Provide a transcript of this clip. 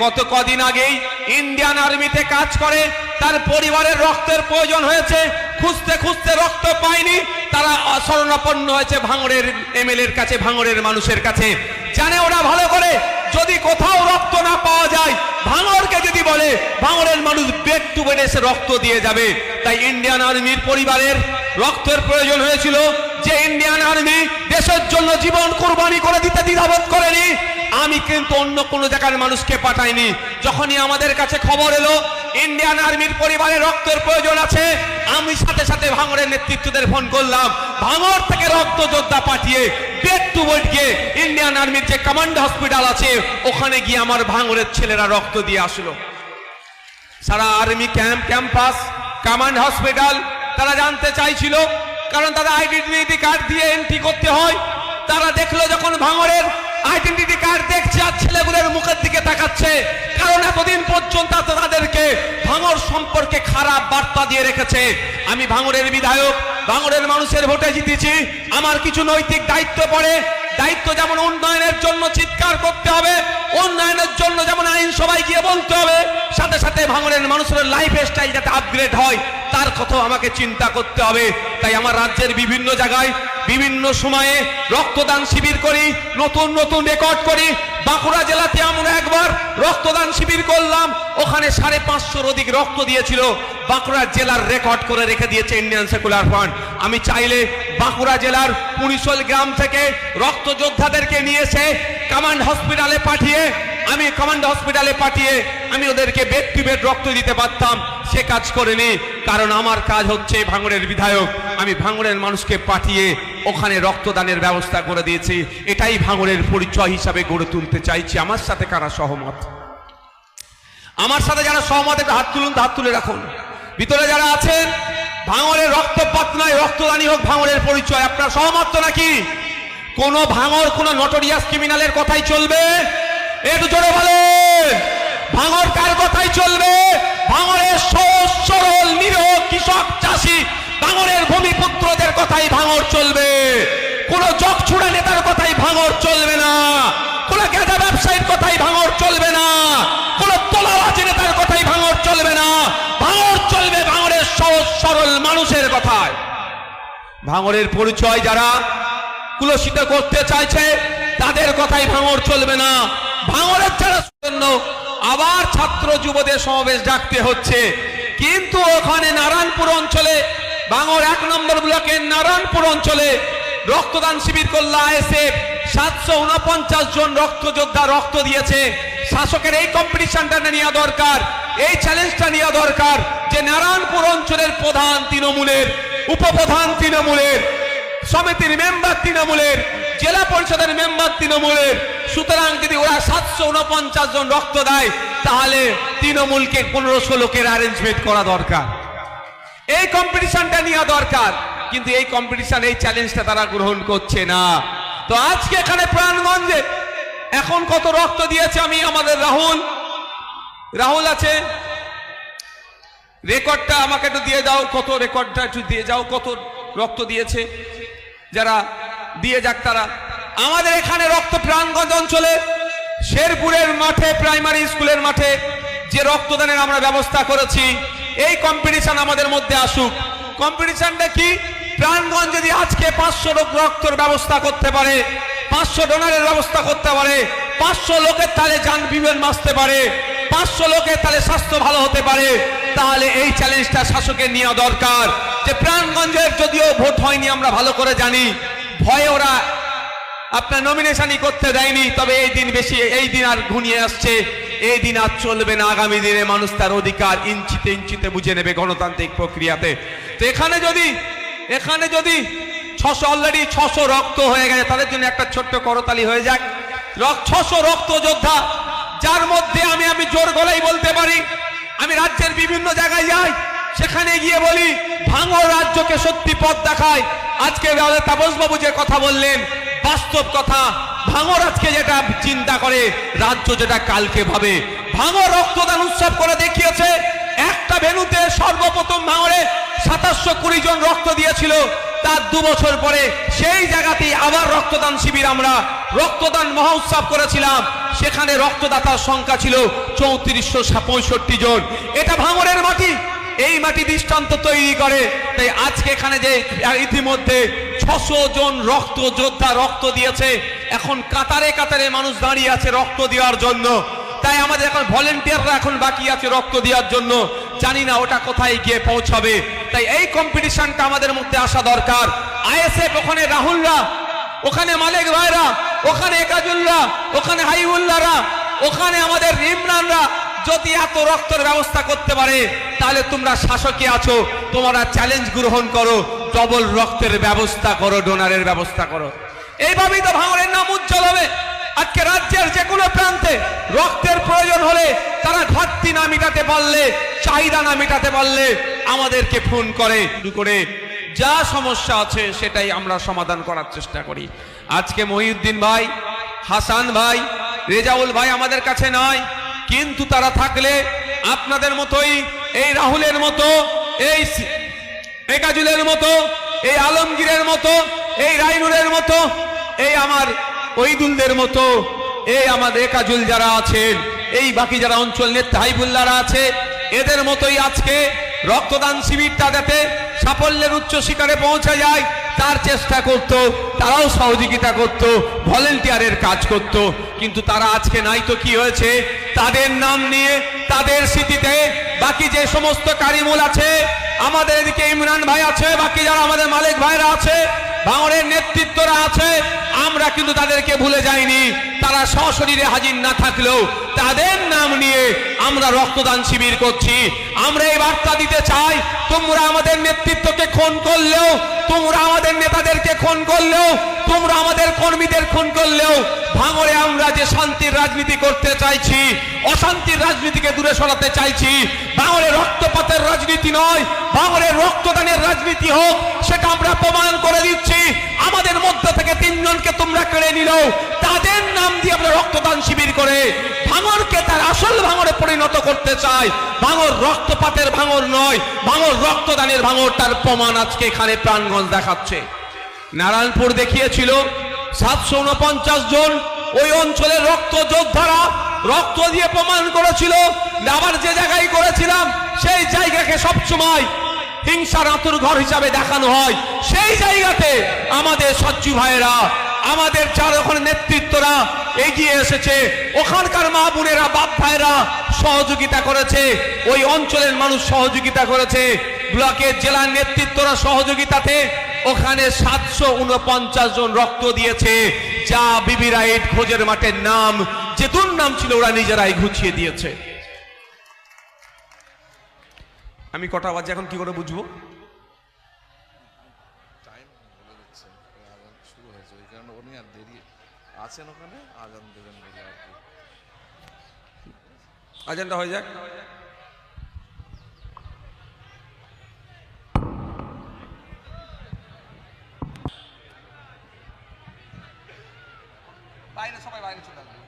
কত কদিন আগেই ইন্ডিয়ান আর্মিতে কাজ করে, তার পরিবারের রক্তের প্রয়োজন হয়েছে, খুঁজতে খুঁজতে রক্ত পায়নি, তারা শরণাপন্ন হয়েছে ভাঙড়ের এমএলএর কাছে, ভাঙড়ের মানুষের কাছে। জানে ওরা ভালো করে যদি কোথাও রক্ত না পাওয়া যায়, ভাঙড়কে যদি বলে ভাঙড়ের মানুষ বেড টু বেড এসে রক্ত দিয়ে যাবে। তাই ইন্ডিয়ান আর্মির পরিবারের রক্তের প্রয়োজন হয়েছিল, যে ইন্ডিয়ান আর্মি দেশের জন্য জীবন কোরবানি করে দিতে দ্বিধাবোধ করেনি। আমি কিন্তু অন্য কোনো জায়গার মানুষকে পাঠাইনি। যখনই আমাদের কাছে খবর এলো ইন্ডিয়ান আর্মির পরিবারে রক্তের প্রয়োজন আছে, আমি সাথে সাথে ভাঙড়ের নেতৃত্বদের ফোন করলাম, ভাঙড় থেকে রক্ত যোদ্ধা পাঠিয়ে বেড টু বেড গিয়ে ইন্ডিয়ান আর্মির যে কমান্ড হসপিটাল আছে ওখানে গিয়ে আমার ভাঙড়ের ছেলেরা রক্ত দিয়ে আসলো। সারা আর্মি ক্যাম্পাস, কমান্ড হসপিটাল তারা জানতে চাইছিল, কারণ তাদের আইডেন্টিটি কার্ড দিয়ে এন্ট্রি করতে হয়। তারা দেখলো যখন ভাঙড়ের আইডেন্টিটি কার্ড দেখছে আর ছেলেগুলোর মুখের দিকে তাকাচ্ছে, কারণ এতদিন পর্যন্ত তাদেরকে ভাঙড় সম্পর্কে খারাপ বার্তা দিয়ে রেখেছে। আমি ভাঙড়ের বিধায়ক, ভাঙড়ের মানুষের ভোটে জিতেছি, আমার কিছু নৈতিক দায়িত্ব পড়ে। দায়িত্ব যেমন উন্নয়নের জন্য চিৎকার করতে হবে, উন্নয়নের জন্য যেমন আইনসভায় গিয়ে বলতে হবে, সাথে সাথে ভাঙড়ের মানুষের লাইফ স্টাইল যাতে আপগ্রেড হয় তার কথাও আমাকে চিন্তা করতে হবে। তাই আমার রাজ্যের বিভিন্ন জায়গায় বিভিন্ন সময়ে রক্তদান শিবির করি, নতুন নতুন রেকর্ড করি। বাঁকুড়া জেলাতে আমরা একবার রক্তদান শিবির করলাম, ওখানে 550-র অধিক রক্ত দিয়েছিল। বাঁকুড়া জেলার রেকর্ড করে রেখে দিয়েছে ইন্ডিয়ান সেকুলার ফ্রন্ট। আমি চাইলে বাঁকুড়া জেলার পুনিশল গ্রাম থেকে রক্ত যোদ্ধাদেরকে নিয়ে এসে কমান্ড হসপিটালে পাঠিয়ে আমি ওদেরকে বেড টু বেড রক্ত দিতে পারতাম, সে কাজ করিনি। কারণ আমার কাজ হচ্ছে ভাঙড়ের বিধায়ক, আমি ভাঙড়ের মানুষকে পাঠিয়ে ওখানে রক্তদানের ব্যবস্থা করে দিয়েছি। এটাই ভাঙড়ের পরিচয় হিসাবে গড়ে তুলতে চাইছি। আমার সাথে কারা সহমত? আমার সাথে যারা সহমত একটা হাত তুলুন, হাত তুলে রাখুন। ভিতরে যারা আছেন, ভাঙড়ের রক্তপাত নয়, রক্তদানই হোক ভাঙড়ের পরিচয়। আপনারা সহমত তো নাকি? কোন ভাঙড় কোন নটোরিয়াস ক্রিমিনালের কথাই চলবে? একটু জোরে বলেন, ভাঙড় কার কথাই চলবে? ভাঙড়ের সহজ সরল নিরীহ কৃষক চাষি, ভাঙড়ের ভূমিপুত্রদের কথাই ভাঙড় চলবে। কোন জগছুড়া নেতার কথাই ভাঙড় চলবে না, কোন গেঁজা ব্যবসায়ীর কথাই ভাঙড় চলবে না, কোন তোলাবাজি নেতার কথাই ভাঙড় চলবে না। ভাঙড় চলবে ভাঙড়ের সহজ সরল মানুষের কথায়। ভাঙড়ের পরিচয় যারা কুলসিত করতে চাইছে তাদের কথাই ভাঙড় চলবে না। ভাঙড়ের যারা জন্য আবার ছাত্র যুবদের সমাবেশ ডাকতে হচ্ছে, কিন্তু ওখানে নারায়ণপুর অঞ্চলে, ভাঙড় 1 নম্বর ব্লকের নারায়ণপুর অঞ্চলে রক্তদান শিবির করল আইএসএফ। 749 জন রক্তযোদ্ধা রক্ত দিয়েছে। শাসকের এই কম্পিটিশনটা নেওয়া দরকার, এই চ্যালেঞ্জটা নেওয়া দরকার যে নারায়ণপুর অঞ্চলের প্রধান তৃণমূলের, উপপ্রধান তৃণমূলের, সমিতির মেম্বার তৃণমূলের, জেলা পরিষদের মেম্বার তৃণমূলের। সুতরাং যদি ওরা 749 জন রক্ত দেয় তাহলে তৃণমূলকে 1500 লোকের অ্যারেঞ্জমেন্ট করা দরকার, এই কম্পিটিশনটা নেওয়া দরকার। কিন্তু এই কম্পিটিশন, এই চ্যালেঞ্জটা তারা গ্রহণ করছে না। তো আজকে এখানে প্রাণগঞ্জে এখন কত রক্ত দিয়েছে, আমি আমাদের রাহুল আছে, রেকর্ডটা আমাকে একটু দিয়ে দাও, কত রেকর্ডটা একটু দিয়ে যাও, কত রক্ত দিয়েছে, যারা দিয়ে যাক তারা। আমাদের এখানে রক্ত প্রাণগঞ্জ অঞ্চলে শেরপুরের মাঠে, প্রাইমারি স্কুলের মাঠে যে রক্তদানের আমরা ব্যবস্থা করেছি, এই কম্পিটিশন আমাদের মধ্যে আসুক। কম্পিটিশনটা কি? প্রাণগঞ্জ যদি আজকে 500 লোক রক্তের ব্যবস্থা করতে পারে, 500 ডোনারের ব্যবস্থা করতে পারে, 500 লোকের তাহলে যান বিমান বাঁচতে পারে, 500 লোকের তাহলে স্বাস্থ্য ভালো হতে পারে, তাহলে এই চ্যালেঞ্জটা শাসকের নেওয়া দরকার। যে প্রাণগঞ্জের যদিও ভোট হয়নি আমরা ভালো করে জানি, ভয়ে ওরা আপনার নমিনেশনই করতে দেয়নি, তবে এই দিন আর ঘনিয়ে আসছে, এই দিন আর চলবে না। আগামী দিনে মানুষ তার অধিকার ইঞ্চিতে ইঞ্চিতে বুঝে নেবে গণতান্ত্রিক প্রক্রিয়াতে। তো এখানে যদি 600 অলরেডি 600 রক্ত হয়ে গেছে, তাদের জন্য একটা ছোট্ট করতালি হয়ে যাক। 600 রক্ত যোদ্ধা, যার মধ্যে আমি জোর গলাই বলতে পারি, আমি রাজ্যের বিভিন্ন জায়গায় যাই, সেখানে গিয়ে বলি ভাঙড় রাজ্যকে সত্যি পথ দেখায়। আজকে তাপসবাবু যে কথা বললেন বাস্তব কথা, ভাঙড় আজকে যেটা চিন্তা করে, রাজ্য যেটা কালকে ভাবে। ভাঙড় রক্তদান উৎসব করে দেখিয়েছে। একটা ভেন্যুতে সর্বপ্রথম ভাঙড়ে 2720 জন রক্ত দিয়েছিল, তার 2 বছর পরে সেই জায়গাতেই আবার রক্তদান শিবির, আমরা রক্তদান মহোৎসব করেছিলাম। সেখানে রক্তদাতার সংখ্যা ছিল 3465 জন। এটা ভাঙড়ের মাটি, এই মাটি দৃষ্টান্ত তৈরি করে। তাই আজকে এখানে যে ইতিমধ্যে 600 জন রক্ত যোদ্ধা রক্ত দিয়েছে, এখন কাতারে কাতারে মানুষ দাঁড়িয়ে আছে রক্ত দেওয়ার জন্য। তাই আমাদের এখন ভলেন্টিয়াররা এখন বাকি আছে রক্ত দেওয়ার জন্য, জানি না ওটা কোথায় গিয়ে পৌঁছাবে। তাই এই কম্পিটিশনটা আমাদের মধ্যে আসা দরকার। আইএসএফ ওখানে রাহুলরা, ওখানে মালিক ভাইরা, ওখানে একাজুল্লাহ, ওখানে হাইবুল্লাহরা, ওখানে আমাদের ইমরানরা যদি এত রক্তের ব্যবস্থা করতে পারে, তাহলে তোমরা শাসকে আছো, তোমরা চ্যালেঞ্জ গ্রহণ করো, ডবল রক্তের ব্যবস্থা করো, ডোনারের ব্যবস্থা করো। এইভাবেই তো ভাঙড়ের নাম উজ্জ্বল হবে। আজকে রাজ্যের যে কোনো প্রান্তে রক্তের প্রয়োজন হলে তারা ঘাটতি না মেটাতে পারলে, চাহিদা না মেটাতে পারলে আমাদেরকে ফোন করে, যা সমস্যা আছে সেটাই আমরা সমাধান করার চেষ্টা করি। আজকে মহিউদ্দিন ভাই, হাসান ভাই, রেজাউল ভাই আমাদের কাছে নয়, কিন্তু তারা থাকলে আপনাদের মতোই, এই রাহুলের মতো, এই একাজুলের মতো, এই আলমগীরের মতো, এই রাইনুরের মতো, এই আমার ওইদুলদের মতো, এই আমাদের একাজুল যারা আছেন, এই বাকি যারা অঞ্চল নেতা হাইবুল্লাহরা আছে, এদের মতোই আজকে রক্তদান শিবিরটা যাতে সাফল্যের উচ্চ শিখরে পৌঁছে যায় তার চেষ্টা করত, তারাও সহযোগিতা করত, ভলেন্টিয়ারের কাজ করত। কিন্তু তারা আজকে নাই তো কি হয়েছে, তাদের নাম নিয়ে, তাদের স্মৃতিতে বাকি যে সমস্ত কারিমুল আছে, আমাদের এদিকে ইমরান ভাই আছে, বাকি যারা আমাদের মালিক ভাইরা আছে, ভাঙড়ের নেতৃত্বরা আছে, আমরা কিন্তু তাদেরকে ভুলে যাইনি। তারা সশরীরে হাজির না থাকলেও তাদের নাম নিয়ে আমরা রক্তদান শিবির করছি। আমরা এই বার্তা দিতে চাই, তোমরা আমাদের নেতৃত্বকে খুন করলেও, তোমরা আমাদের নেতাদেরকে খুন করলেও, তোমরা আমাদের কর্মীদের খুন করলেও, ভাঙড়ে আমরা যে শান্তির রাজনীতি করতে চাইছি, অশান্তির রাজনীতিকে দূরে সরাতে চাইছি, ভাঙড়ে রক্তপাতের রাজনীতি নয়, ভাঙড়ে রক্তদানের রাজনীতি হোক, সেটা আমরা প্রমাণ করে দিচ্ছি। আমাদের মধ্য থেকে 3 জনকে তোমরা কেড়ে নিলেও তাদের নাম দিয়ে আমরা রক্তদান শিবির করে ভাঙড়কে তার আসল ভাঙড়ে পরিণত করতে চাই। ভাঙড় রক্তপাতের ভাঙড় নয়, ভাঙড় রক্তদানের ভাঙড়, তার প্রমাণ আজকে এখানে প্রাণগঞ্জ দেখাচ্ছে। নারায়ণপুর দেখিয়েছিল 749 জন ওই অঞ্চলের রক্ত যোদ্ধারা রক্ত দিয়ে প্রমাণ করেছিল। আবার যে জায়গায় করেছিলাম সেই জায়গাকে সবসময় হিংসার আতুর ঘর হিসাবে দেখানো হয়। সেই জায়গাতে আমাদের সচ্চু ভাইয়েরা, আমাদের চার ওখানে নেতৃত্বরা এগিয়ে এসেছে, ওখানকার মা বোনেরা, বাপ ভাইরা সহযোগিতা করেছে, ওই অঞ্চলের মানুষ সহযোগিতা করেছে, ব্লকের জেলার নেতৃত্বরা সহযোগিতাতে ওখানে 749 জন রক্ত দিয়েছে, যা বিবি রাইট খোঁজের মাঠের নাম, যে দুর্নাম ছিল ওরা নিজেরাই ঘুচিয়ে দিয়েছে। আমি কটা বাজে এখন কি করে বুঝবো? টাইম বলে দিচ্ছে, আজান শুরু হয়েছে, ওই কারণে উনি আর দেরি আছেন ওখানে, আজান দেবেন বলে আর কি। আজানটা হয়ে যাক। বাইরে সবাই বাইরে চলে আসবে।